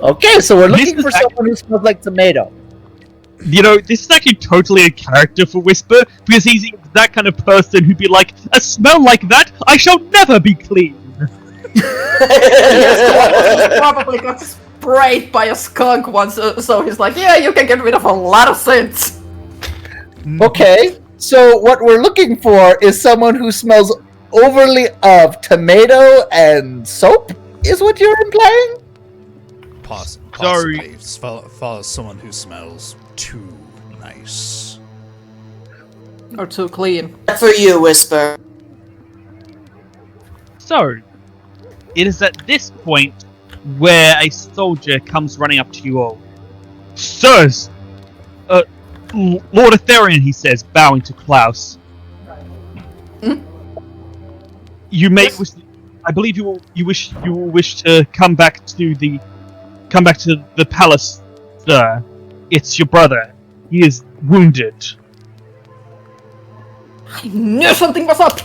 Okay, so we're looking for someone who smells like tomato. You know, this is actually totally a character for Whisper, because he's that kind of person who'd be like, a smell like that, I shall never be clean. He probably got sprayed by a skunk once, so he's like, yeah, you can get rid of a lot of sins. Okay, so what we're looking for is someone who smells overly of tomato and soap, is what you're implying? Possibly. Follow someone who smells too nice. Or too clean. For you, Whisper. So, it is at this point where a soldier comes running up to you all. Sirs! Lord Etherian, he says, bowing to Claus. You may wish, I believe you will wish to come back to the palace, sir. It's your brother. He is wounded. I knew something was up.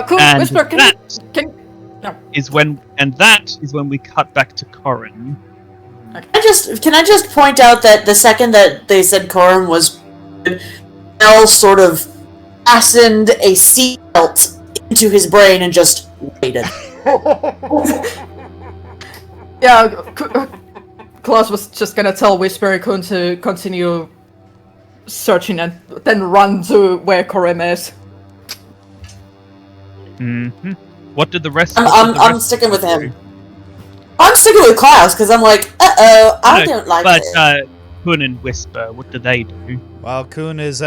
Cool, Whisper, that is when we cut back to Korim. Can I just point out that the second that they said Korim was, Vell sort of fastened a seatbelt into his brain and just waited. Yeah, Claus was just gonna tell Whisper to continue searching and then run to where Korim is. Mm-hmm. What did the rest? I'm sticking with him. I'm sticking with Claus because I'm like, I don't like it. But Kun and Whisper, what do they do? Well, Kun is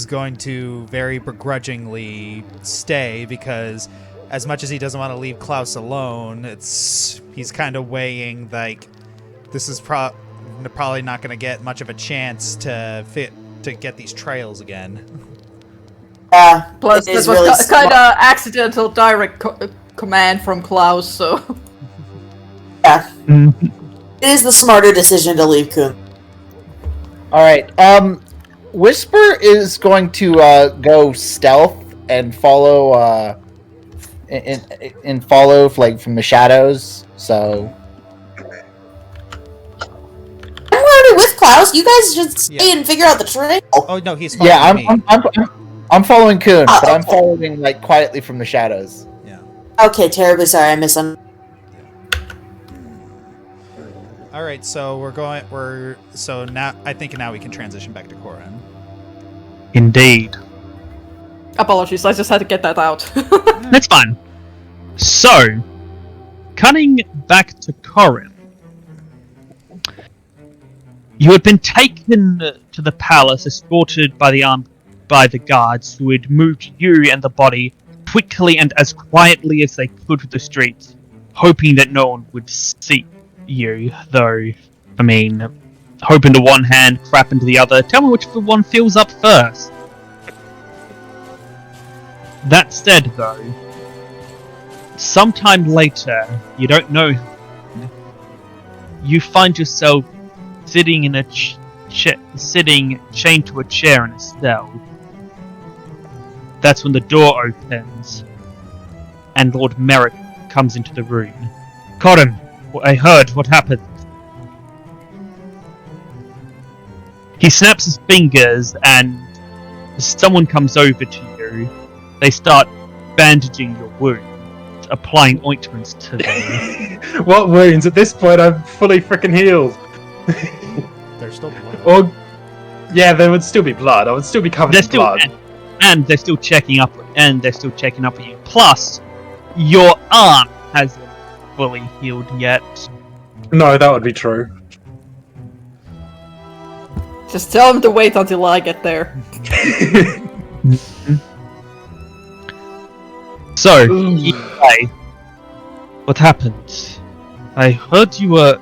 going to very begrudgingly stay because, as much as he doesn't want to leave Claus alone, he's kind of weighing like this is probably not going to get much of a chance to get these trails again. Yeah. Plus, this was really kind of accidental direct command from Claus, so. Yeah. It is the smarter decision to leave Kun. Alright, Whisper is going to go stealth and follow follow like from the shadows, so I'm already with Claus. You guys should stay and figure out the trail. Oh no, he's following me. I'm following Kun, but I'm following like quietly from the shadows. Yeah. Okay, terribly sorry, I missed him. All right, so now I think now we can transition back to Korim. Indeed. Apologies, I just had to get that out. That's fine. So, cutting back to Korim. You had been taken to the palace, escorted by the guards who had moved you and the body quickly and as quietly as they could through the streets, hoping that no one would see you, though, I mean, hope into one hand, crap into the other. Tell me which one fills up first. That said, though, sometime later, you don't know, you find yourself sitting in a sitting chained to a chair in a cell. That's when the door opens, and Lord Merrick comes into the room. Korim, I heard what happened. He snaps his fingers, and someone comes over to you. They start bandaging your wound, applying ointments to them. What wounds? At this point, I'm fully freaking healed. There's still blood. Or, yeah, there would still be blood. I would still be covered in blood. And they're still checking up. And they're still checking up on you. Plus, your arm hasn't fully healed yet. No, that would be true. Just tell him to wait until I get there. So, Eli, what happened? I heard you were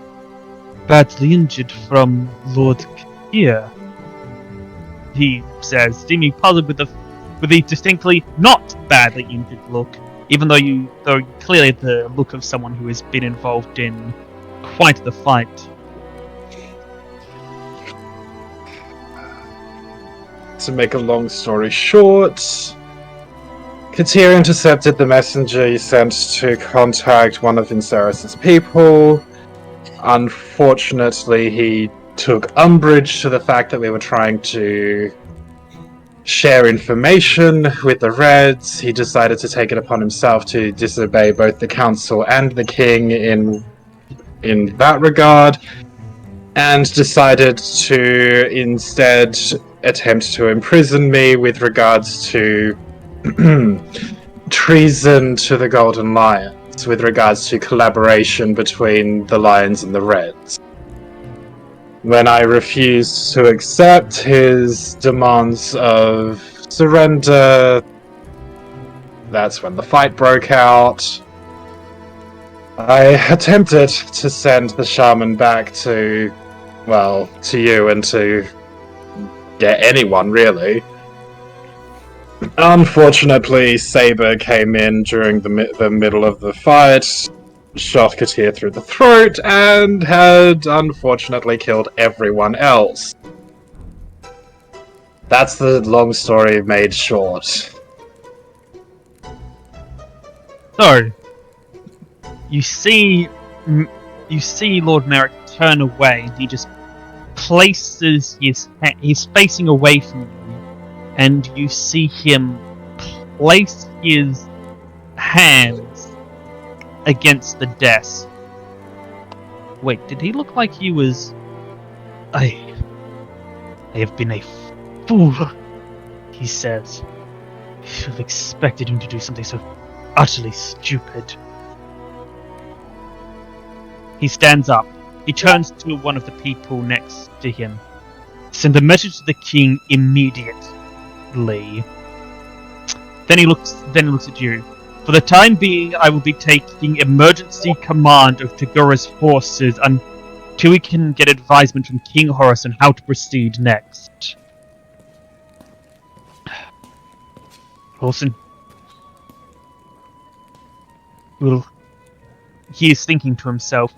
badly injured from Lord Ketir. He says, seeming puzzled with the distinctly not badly injured look, even though clearly the look of someone who has been involved in quite the fight. To make a long story short, Ketir intercepted the messenger he sent to contact one of Viserys's people. Unfortunately, he took umbrage to the fact that we were trying to share information with the Reds. He decided to take it upon himself to disobey both the council and the king in that regard, and decided to instead attempt to imprison me with regards to treason to the Golden Lions, with regards to collaboration between the Lions and the Reds. When I refused to accept his demands of surrender, that's when the fight broke out. I attempted to send the shaman back to you and to anyone, really. Unfortunately, Saber came in during the middle of the fight, shot Ketir through the throat, and had unfortunately killed everyone else. That's the long story made short. So, you see Lord Merrick turn away, and he just places he's facing away from you, and you see him place his hands against the desk. Wait, did he look like he was... I have been a fool, he says. I should have expected him to do something so utterly stupid. He stands up. He turns to one of the people next to him. Send a message to the king immediately. Then he looks at you. For the time being, I will be taking emergency command of Tagura's forces until we can get advisement from King Horus on how to proceed next. Olsen. He is thinking to himself.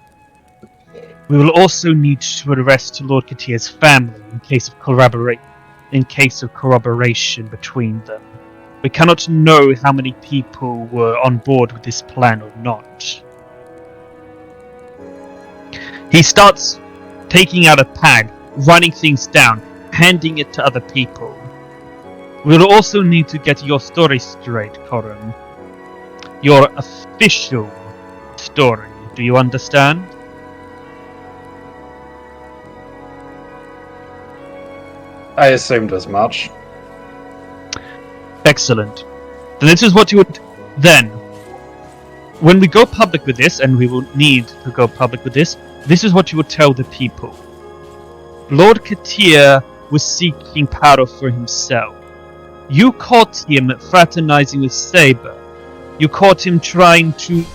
We will also need to arrest Lord Ketir's family in case of corroboration between them. We cannot know how many people were on board with this plan or not. He starts taking out a pad, writing things down, handing it to other people. We will also need to get your story straight, Korim. Your official story. Do you understand? I assumed as much. Excellent. Then this is what you would... Then, when we go public with this, and we will need to go public with this is what you would tell the people. Lord Ketir was seeking power for himself. You caught him fraternizing with Saber. You caught him trying to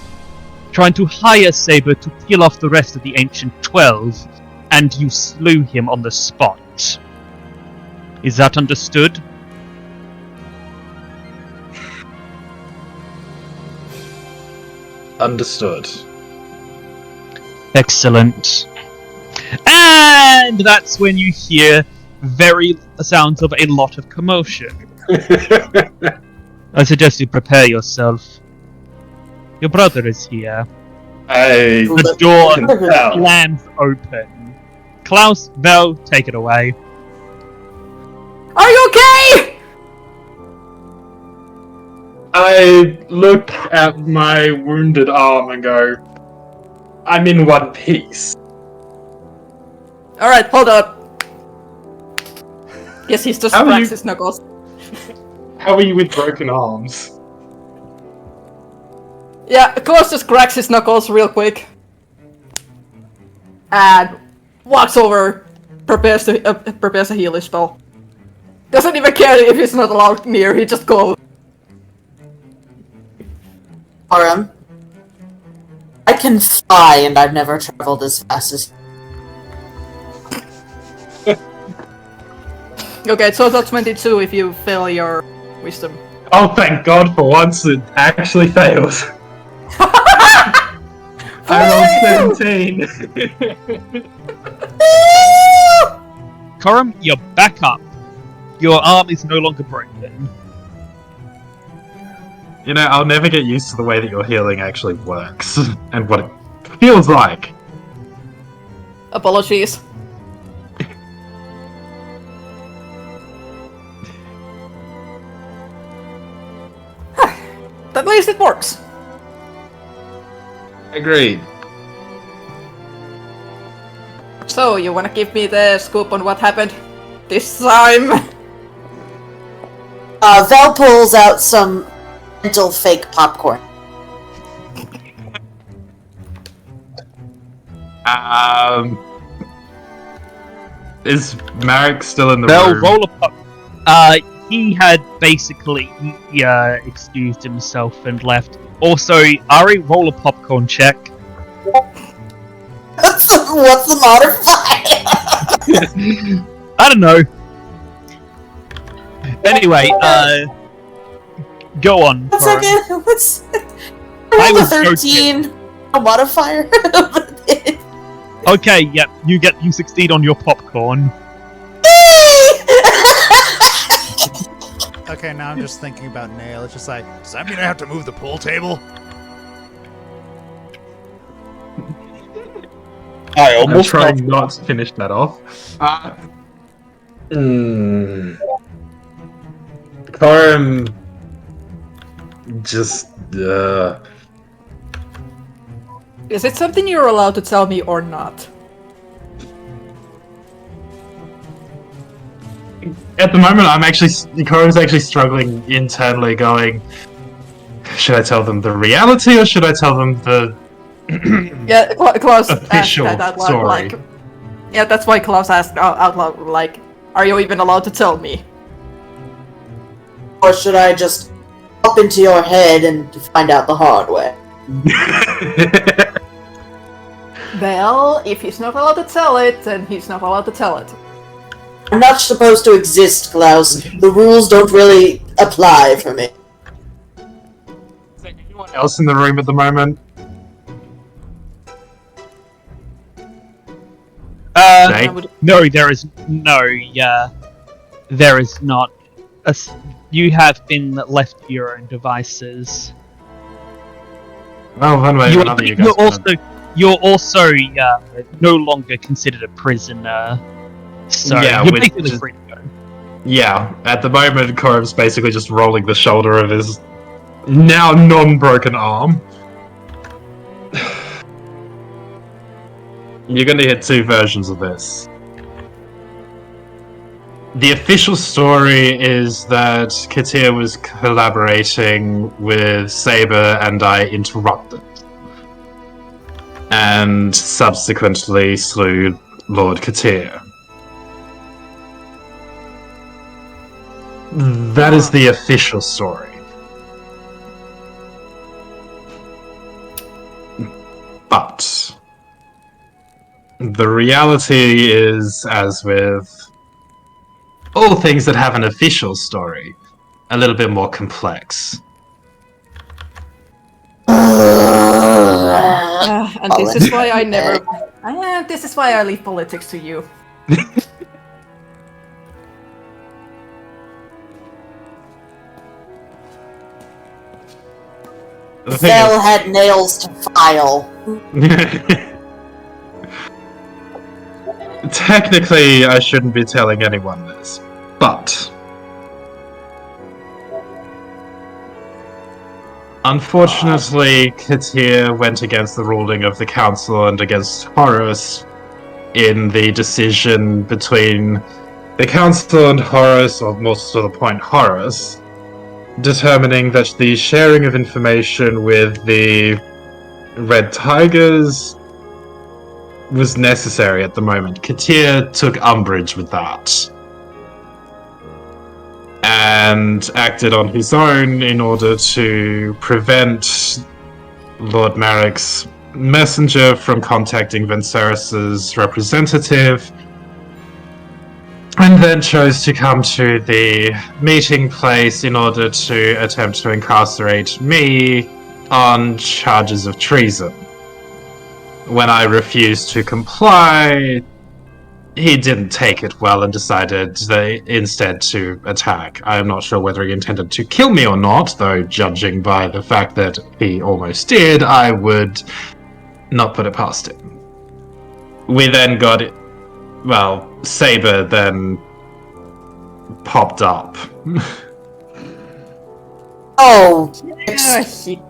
hire Saber to kill off the rest of the Ancient 12, and you slew him on the spot. Is that understood? Understood. Excellent. And that's when you hear sounds of a lot of commotion. I suggest you prepare yourself. Your brother is here. The door slams open. Claus, Vell, take it away. Are you okay? I look at my wounded arm and go, I'm in one piece. Alright, hold up. Guess he's just cracks his knuckles. How are you with broken arms? Yeah, Claus just cracks his knuckles real quick. And walks over, prepares a healing spell. Doesn't even care if he's not allowed near, he just goes. Korim, I can fly and I've never traveled as fast as... Okay, so that's 22 if you fail your wisdom. Oh, thank God, for once it actually fails. I rolled 17. Korim, you're back up. Your arm is no longer broken. You know, I'll never get used to the way that your healing actually works, and what it feels like. Apologies. At least it works. Agreed. So, you wanna give me the scoop on what happened this time? Vell pulls out some mental fake popcorn. Is Merrick still in the Vell, room? roll a pop. He had basically excused himself and left. Also, Ari, roll a popcorn check. What's the modifier? I don't know. Anyway, go on. What's Korim. again? What's I a was 13? A modifier? Okay, yep, you succeed on your popcorn. Okay, now I'm just thinking about Nail. It's just like, does that mean I have to move the pool table? I I'm almost trying not to finish that off. Korim just Is it something you're allowed to tell me or not? at the moment Korim's actually struggling internally, going, should I tell them the reality or should I tell them the Yeah, Claus asked official that out loud, story? like... Yeah, that's why Claus asked out loud, like, are you even allowed to tell me? Or should I just hop into your head and find out the hard way? Well, if he's not allowed to tell it, then he's not allowed to tell it. I'm not supposed to exist, Klaus. The rules don't really apply for me. Is there anyone else in the room at the moment? Jake? No, there is there is not. You have been left to your own devices. Well, one way or another, You're also no longer considered a prisoner, so Yeah, you're which basically is- free to go. Yeah, at the moment, Korim's basically just rolling the shoulder of his now non-broken arm. You're going to hear two versions of this. The official story is that Ketir was collaborating with Saber and I interrupted. And subsequently slew Lord Ketir. That is the official story. But the reality is, as with all things that have an official story, a little bit more complex. And this is why I never... this is why I leave politics to you. The thing Vell had nails to file. Technically, I shouldn't be telling anyone this, but unfortunately, Ketir went against the ruling of the council and against Horus in the decision between the council and Horus, or more to the point, Horus, determining that the sharing of information with the Red Tigers was necessary at the moment. Ketir took umbrage with that and acted on his own in order to prevent Lord Merrick's messenger from contacting Venceris's representative, and then chose to come to the meeting place in order to attempt to incarcerate me on charges of treason. When I refused to comply, he didn't take it well and decided instead to attack. I am not sure whether he intended to kill me or not, though judging by the fact that he almost did, I would not put it past him. we then got it. Well, Saber then popped up. Oh, Yeah, he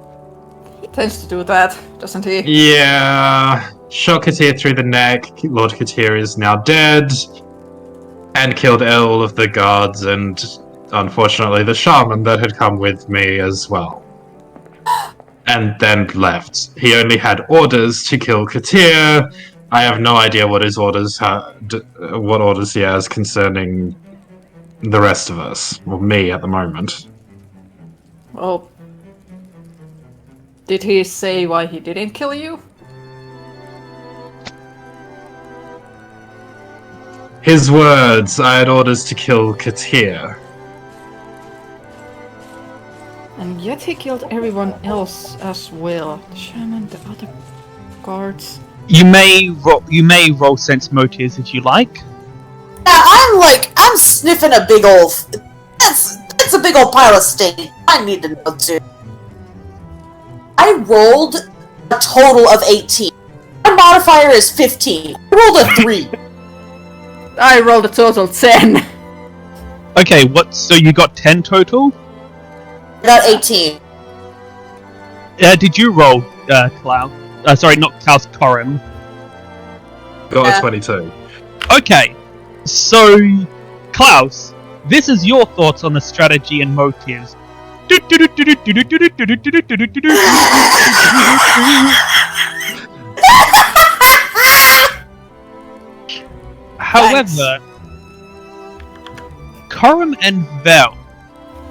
tends to do that, doesn't he? Yeah, shot Ketir through the neck. Lord Ketir is now dead, and killed all of the guards, and unfortunately the shaman that had come with me as well. And then left. He only had orders to kill Ketir. I have no idea what his orders what orders he has concerning the rest of us, or me at the moment. Well, did he say why he didn't kill you? His words, I had orders to kill Ketir. And yet he killed everyone else as well. The shaman, the other guards. You may roll sense motives if you like. yeah, I'm sniffing a big old. That's a big old pile of stain. I need to know too. I rolled a total of 18. My modifier is 15. I rolled a 3. I rolled a total 10. Okay, so you got 10 total? I got 18. Did you roll, Klaus? Sorry, not Klaus, Korim. Got a 22. Okay, so, Klaus, this is your thoughts on the strategy and motives. However, Korim and Vell,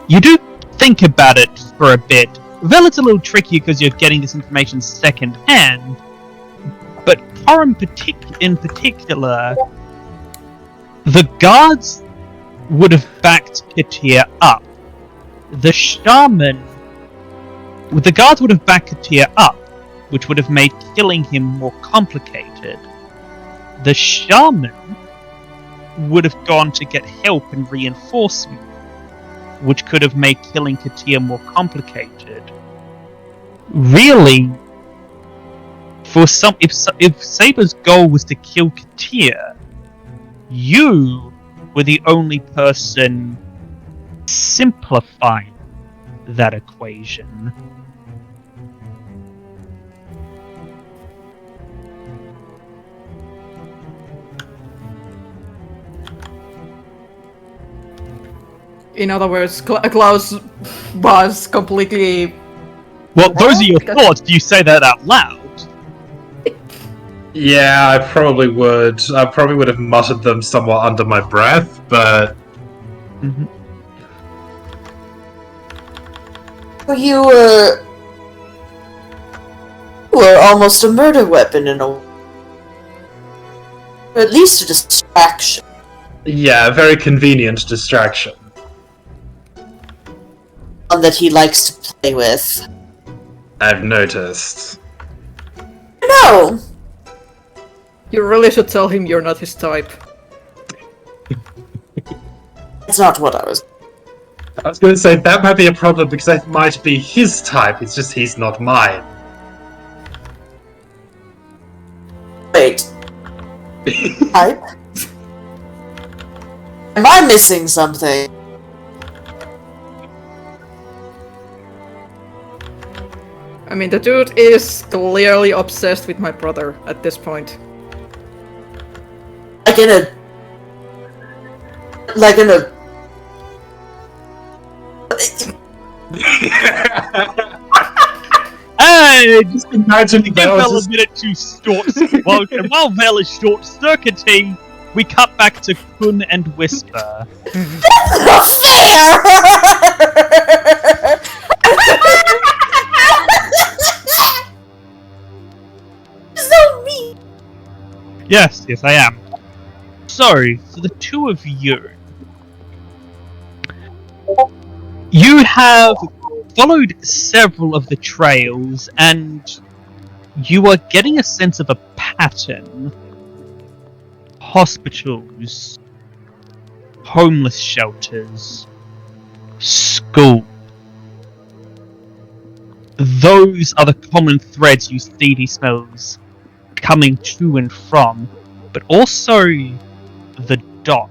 you do think about it for a bit. Vell, it's a little tricky because you're getting this information second hand, but Korim in particular, the guards would have backed Ketir up. The guards would have backed Ketir up, which would have made killing him more complicated. The shaman would have gone to get help and reinforcement, which could have made killing Ketir more complicated. Really, if Saber's goal was to kill Ketir, you were the only person simplifying that equation. In other words, Klaus was completely... Well, those are your thoughts. Do you say that out loud? Yeah, I probably would. I probably would have muttered them somewhat under my breath, but... Mm-hmm. You were almost a murder weapon in a... Or at least a distraction. Yeah, a very convenient distraction. One that he likes to play with. I've noticed. No! You really should tell him you're not his type. It's not what I was... I was going to say, that might be a problem because that might be his type, it's just he's not mine. Wait. Type? Am I missing something? I mean, the dude is clearly obsessed with my brother at this point. Like in a... Hey, Just imagine give Vell Vell a just... minute to while Vell is short-circuiting, we cut back to Kun and Whisper. Not fair! So mean! Yes, I am. So, for the two of you, you have followed several of the trails, and you are getting a sense of a pattern. Hospitals, homeless shelters, school. Those are the common threads you see these smells coming to and from. but also the dock.